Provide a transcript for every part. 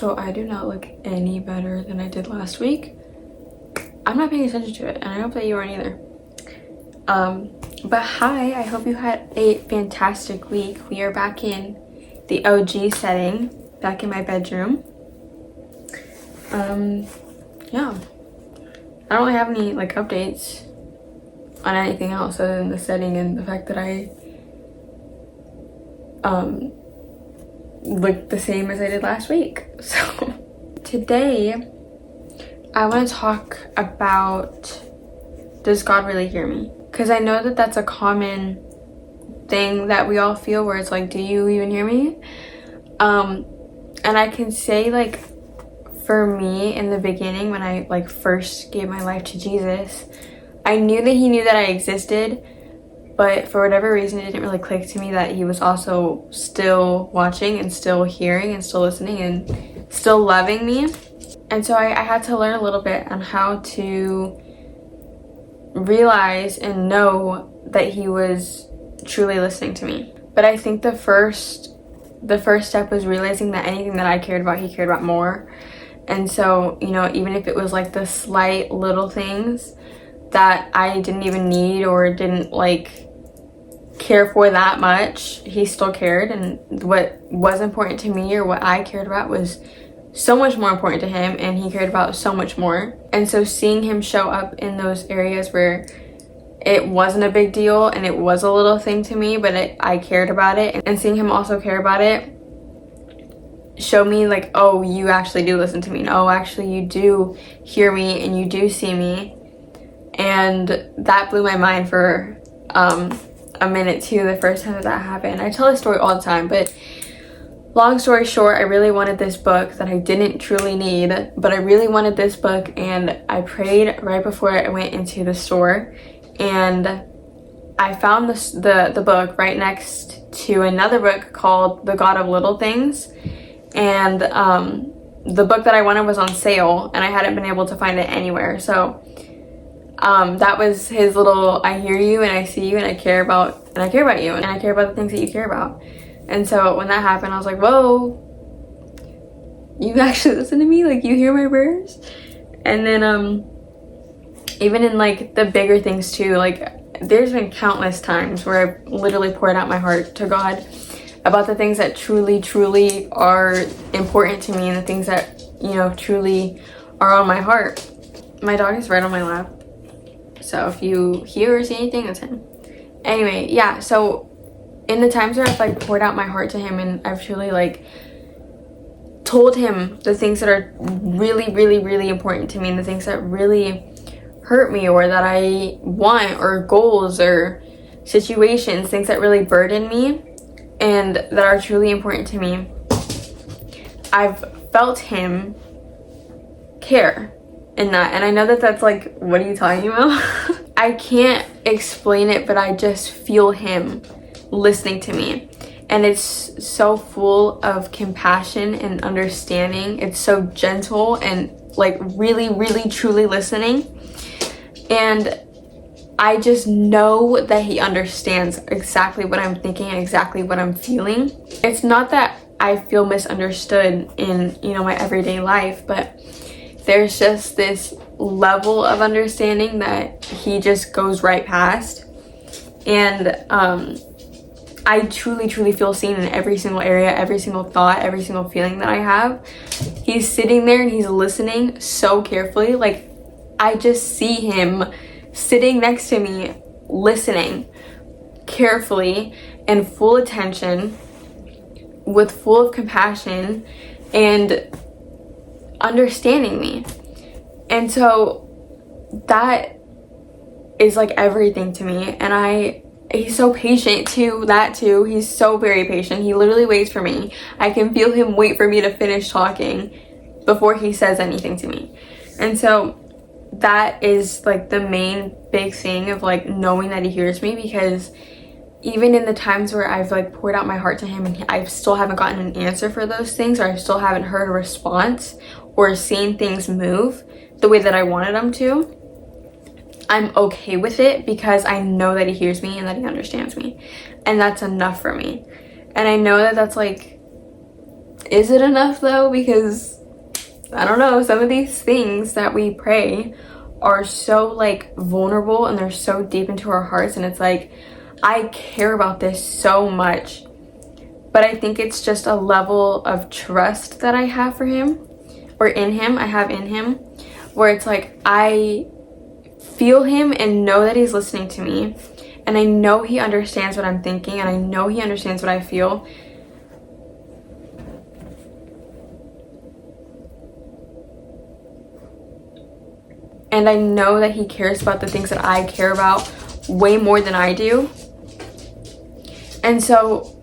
So I do not look any better than I did last week. I'm not paying attention to it, and I hope that you aren't either. But hi, I hope you had a fantastic week. We are back in the OG setting, back in my bedroom. Yeah. I don't really have any like updates on anything else other than the setting and the fact that I look the same as I did last week. So today I want to talk about, does God really hear me? Because I know that that's a common thing that we all feel, where it's like, do you even hear me? And I can say, like, for me in the beginning, when I like first gave my life to Jesus, I knew that he knew that I existed, but for whatever reason it didn't really click to me that he was also still watching and still hearing and still listening and still loving me. And so I had to learn a little bit on how to realize and know that he was truly listening to me. But I think the first step was realizing that anything that I cared about, he cared about more. And so, you know, even if it was like the slight little things that I didn't even need or didn't like care for that much, he still cared. And what was important to me or what I cared about was so much more important to him, and he cared about so much more. And so seeing him show up in those areas where it wasn't a big deal and it was a little thing to me, but I cared about it, and seeing him also care about it showed me like, oh, you actually do listen to me, and oh, actually you do hear me and you do see me. And that blew my mind for a minute too, the first time that happened. I tell this story all the time, but long story short, I really wanted this book that I didn't truly need, but I really wanted this book, and I prayed right before I went into the store, and I found the book right next to another book called The God of Little Things, and the book that I wanted was on sale, and I hadn't been able to find it anywhere. So that was his little, I hear you and I see you and I care about you and I care about the things that you care about. And so when that happened, I was like, whoa, you actually listen to me? Like, you hear my prayers? And then even in like the bigger things too, like there's been countless times where I've literally poured out my heart to God about the things that truly are important to me, and the things that, you know, truly are on my heart. My dog is right on my lap, so if you hear or see anything, that's him. Anyway, yeah, so in the times where I've like poured out my heart to him and I've truly like told him the things that are really important to me, and the things that really hurt me or that I want, or goals or situations, things that really burden me and that are truly important to me, I've felt him care in that. And I know that that's like, what are you talking about? I can't explain it, but I just feel him listening to me, and it's so full of compassion and understanding. It's so gentle and like really truly listening, and I just know that he understands exactly what I'm thinking and exactly what I'm feeling. It's not that I feel misunderstood in, you know, my everyday life, but there's just this level of understanding that he just goes right past. And I truly feel seen in every single area, every single thought, every single feeling that I have. He's sitting there and he's listening so carefully. Like, I just see him sitting next to me, listening carefully and full attention, with full of compassion and understanding me. And so that is like everything to me. And he's so patient too, that too. He's so very patient. He literally waits for me. I can feel him wait for me to finish talking before he says anything to me. And so that is like the main big thing of like knowing that he hears me, because even in the times where I've like poured out my heart to him and I still haven't gotten an answer for those things, or I still haven't heard a response or seen things move the way that I wanted them to, I'm okay with it, because I know that he hears me and that he understands me, and that's enough for me. And I know that that's like, Is it enough though? Because I don't know, some of these things that we pray are so like vulnerable and they're so deep into our hearts, and it's like, I care about this so much, but I think it's just a level of trust that I have for him, or in him, I have in him, where it's like I feel him and know that he's listening to me, and I know he understands what I'm thinking, and I know he understands what I feel. And I know that he cares about the things that I care about way more than I do. And so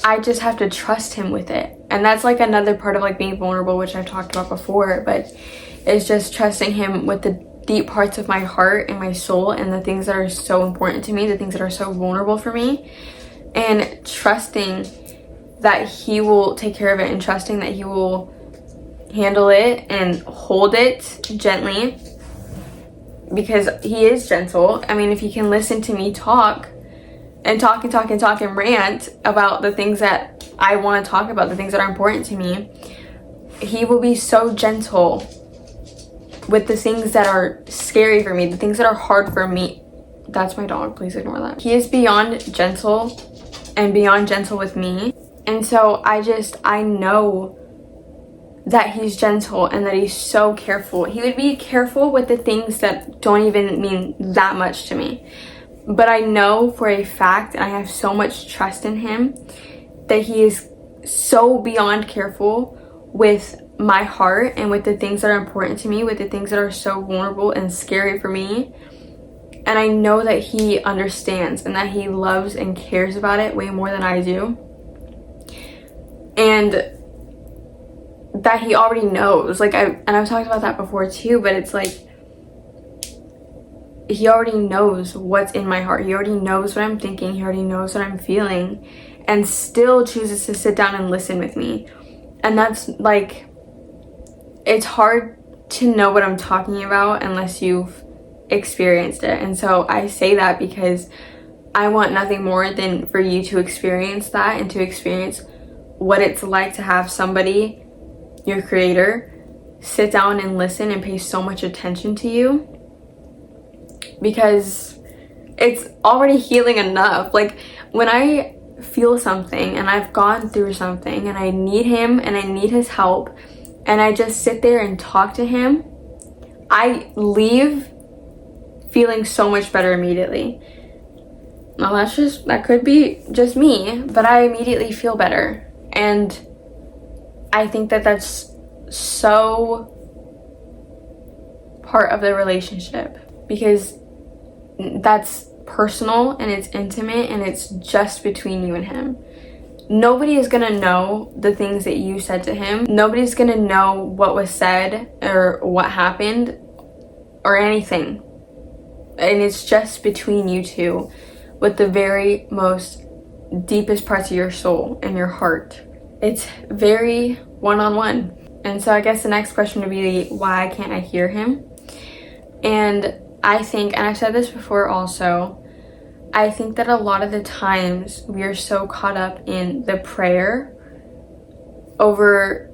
I just have to trust him with it. And that's like another part of like being vulnerable, which I've talked about before, but it's just trusting him with the deep parts of my heart and my soul, and the things that are so important to me, the things that are so vulnerable for me, and trusting that he will take care of it, and trusting that he will handle it and hold it gently, because he is gentle. I mean, if he can listen to me talk and talk and talk and talk and rant about the things that I want to talk about, the things that are important to me, he will be so gentle with the things that are scary for me, the things that are hard for me. That's my dog, please ignore that. He is beyond gentle and beyond gentle with me. And so I know that he's gentle and that he's so careful. He would be careful with the things that don't even mean that much to me. But I know for a fact, and I have so much trust in him, that he is so beyond careful with my heart and with the things that are important to me, with the things that are so vulnerable and scary for me. And I know that he understands and that he loves and cares about it way more than I do. And that he already knows. Like, I've talked about that before too, but it's like, he already knows what's in my heart. He already knows what I'm thinking. He already knows what I'm feeling, and still chooses to sit down and listen with me. And that's like, it's hard to know what I'm talking about unless you've experienced it. And so I say that because I want nothing more than for you to experience that, and to experience what it's like to have somebody, your creator, sit down and listen and pay so much attention to you. Because it's already healing enough. Like, when I feel something and I've gone through something and I need him and I need his help, and I just sit there and talk to him, I leave feeling so much better immediately. Now that could be just me, but I immediately feel better. And I think that that's so part of the relationship, because that's personal and it's intimate and it's just between you and him. Nobody is gonna know the things that you said to him. Nobody's gonna know what was said or what happened or anything. And it's just between you two, with the very most deepest parts of your soul and your heart. It's very one-on-one. And so I guess the next question would be, why can't I hear him? And I think, and I've said this before also, I think that a lot of the times we are so caught up in the prayer over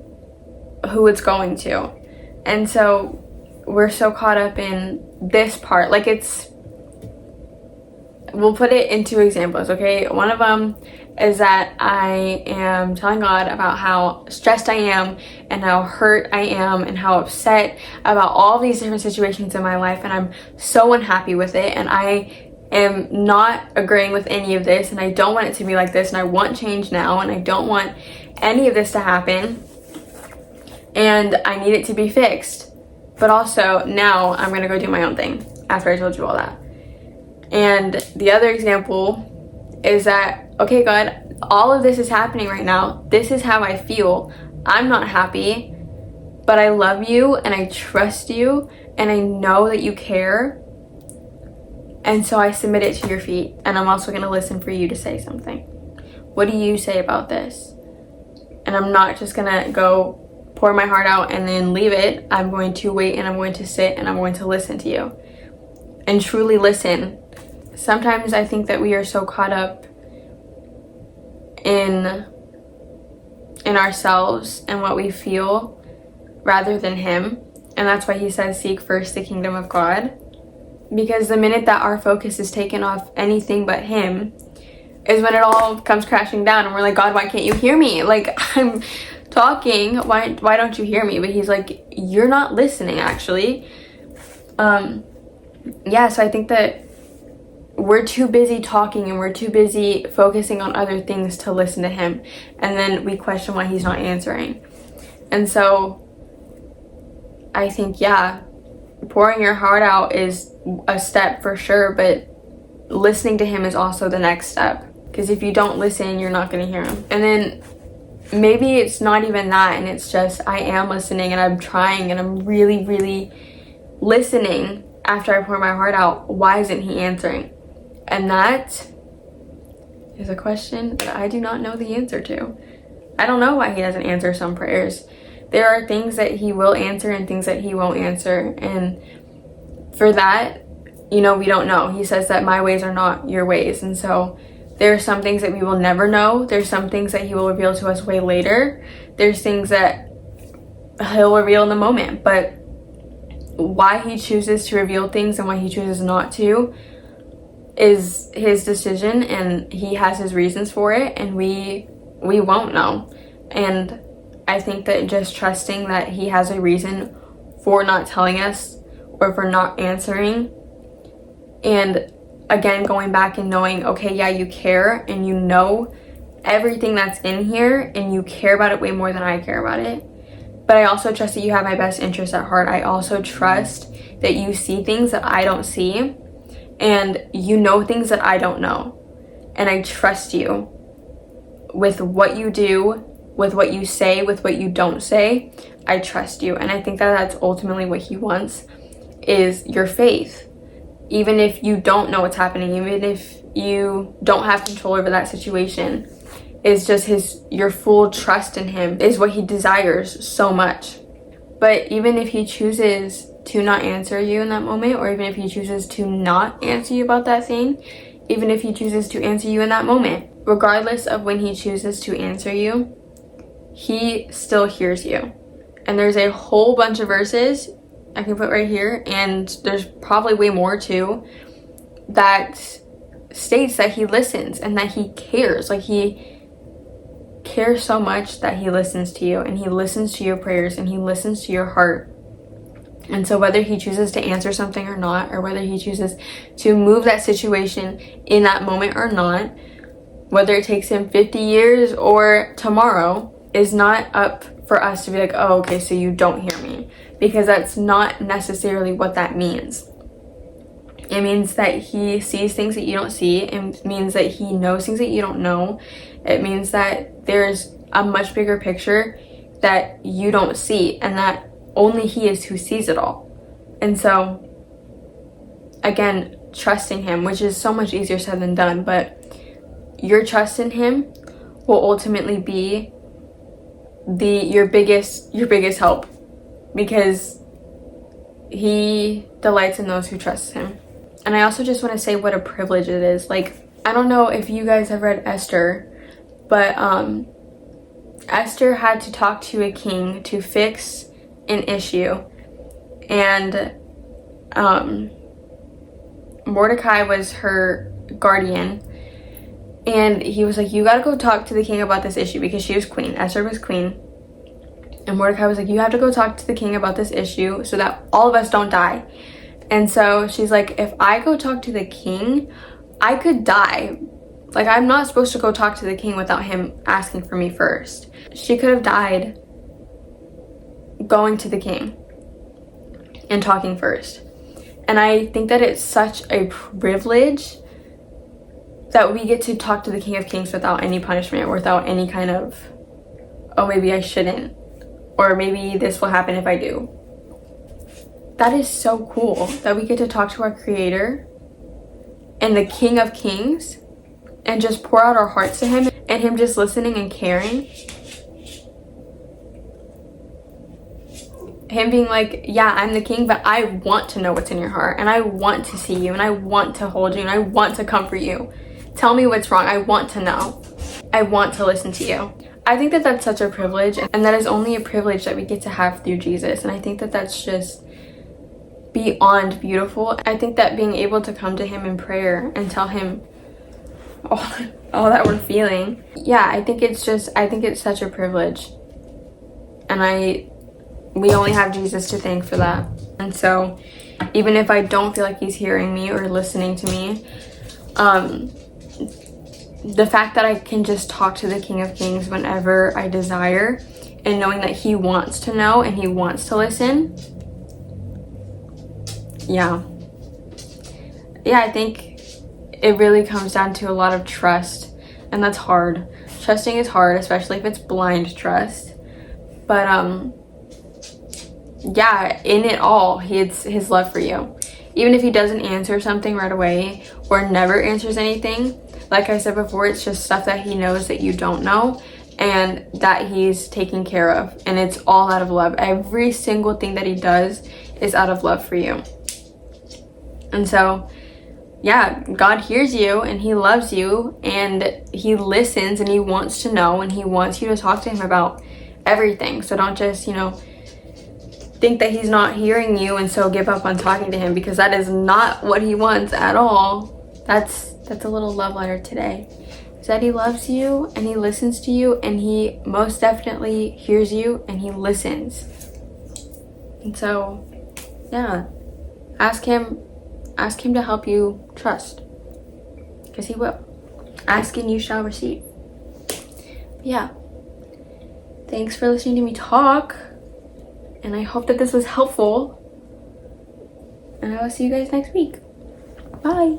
who it's going to. And so we're so caught up in this part. Like, we'll put it into examples, okay? One of them is that I am telling God about how stressed I am and how hurt I am and how upset about all these different situations in my life, and I'm so unhappy with it, and I am not agreeing with any of this, and I don't want it to be like this, and I want change now, and I don't want any of this to happen, and I need it to be fixed. But also, now I'm gonna go do my own thing after I told you all that. And the other example is that, okay, God, all of this is happening right now. This is how I feel. I'm not happy, but I love you and I trust you and I know that you care. And so I submit it to your feet, and I'm also gonna listen for you to say something. What do you say about this? And I'm not just gonna go pour my heart out and then leave it. I'm going to wait, and I'm going to sit, and I'm going to listen to you and truly listen. Sometimes I think that we are so caught up in in ourselves and what we feel rather than him. And that's why he says seek first the kingdom of God. Because the minute that our focus is taken off anything but him is when it all comes crashing down, and we're like, God, why can't you hear me? Like, I'm talking, why don't you hear me? But he's like, you're not listening, actually. Yeah, so I think that we're too busy talking and we're too busy focusing on other things to listen to him, and then we question why he's not answering. And so I think, yeah, pouring your heart out is a step for sure, but listening to him is also the next step, because if you don't listen, you're not going to hear him. And then maybe it's not even that, and it's just I am listening and I'm trying and I'm really, really listening after I pour my heart out. Why isn't he answering? And that is a question that I do not know the answer to. I don't know why he doesn't answer some prayers. There are things that he will answer and things that he won't answer. And for that, we don't know. He says that my ways are not your ways. And so there are some things that we will never know. There's some things that he will reveal to us way later. There's things that he'll reveal in the moment. But why he chooses to reveal things and why he chooses not to is his decision, and he has his reasons for it, and we won't know. And I think that just trusting that he has a reason for not telling us or for not answering, and again going back and knowing, okay, yeah, you care and you know everything that's in here and you care about it way more than I care about it. But I also trust that you have my best interest at heart. I also trust that you see things that I don't see, and you know things that I don't know. And I trust you with what you do, with what you say, with what you don't say. I trust you. And I think that that's ultimately what he wants, is your faith. Even if you don't know what's happening, even if you don't have control over that situation, is just your full trust in him is what he desires so much. But even if he chooses to not answer you in that moment, or even if he chooses to not answer you about that thing, even if he chooses to answer you in that moment, regardless of when he chooses to answer you, he still hears you. And there's a whole bunch of verses I can put right here, and there's probably way more too, that states that he listens and that he cares. Like, he cares so much that he listens to you, and he listens to your prayers, and he listens to your heart. And so whether he chooses to answer something or not, or whether he chooses to move that situation in that moment or not, whether it takes him 50 years or tomorrow, is not up for us to be like, oh, okay, so you don't hear me. Because that's not necessarily what that means. It means that he sees things that you don't see. It means that he knows things that you don't know. It means that there's a much bigger picture that you don't see, and that only he is who sees it all. And so, again, trusting him, which is so much easier said than done, but your trust in him will ultimately be your biggest help, because he delights in those who trust him. And I also just want to say what a privilege it is. Like, I don't know if you guys have read Esther, but Esther had to talk to a king to fix an issue, and Mordecai was her guardian, and he was like, you gotta go talk to the king about this issue, because she was queen. Esther was queen, and Mordecai was like, you have to go talk to the king about this issue so that all of us don't die. And so she's like, if I go talk to the king, I could die. Like, I'm not supposed to go talk to the king without him asking for me first. She could have died going to the king and talking first. And I think that it's such a privilege that we get to talk to the King of Kings without any punishment, or without any kind of, oh, maybe I shouldn't, or maybe this will happen if I do. That is so cool that we get to talk to our Creator and the King of Kings and just pour out our hearts to him, and him just listening and caring. Him being like, yeah, I'm the king, but I want to know what's in your heart, and I want to see you, and I want to hold you, and I want to comfort you. Tell me what's wrong. I want to know. I want to listen to you. I think that that's such a privilege, and that is only a privilege that we get to have through Jesus. And I think that that's just beyond beautiful. I think that being able to come to him in prayer and tell him all that we're feeling, yeah, I think it's such a privilege. And we only have Jesus to thank for that. And so even if I don't feel like he's hearing me or listening to me, the fact that I can just talk to the King of Kings whenever I desire, and knowing that he wants to know and he wants to listen, yeah, I think it really comes down to a lot of trust, and that's hard. Trusting is hard, especially if it's blind trust. But yeah, in it all, it's his love for you. Even if he doesn't answer something right away or never answers anything, like I said before, it's just stuff that he knows that you don't know and that he's taking care of. And it's all out of love. Every single thing that he does is out of love for you. And so, yeah, God hears you and he loves you and he listens and he wants to know and he wants you to talk to him about everything. So don't just, think that he's not hearing you and so give up on talking to him, because that is not what he wants at all. That's a little love letter today. Is that he loves you and he listens to you, and he most definitely hears you and he listens. And so, yeah, ask him to help you trust, because he will. Ask and you shall receive. But yeah, thanks for listening to me talk, and I hope that this was helpful, and I will see you guys next week. Bye.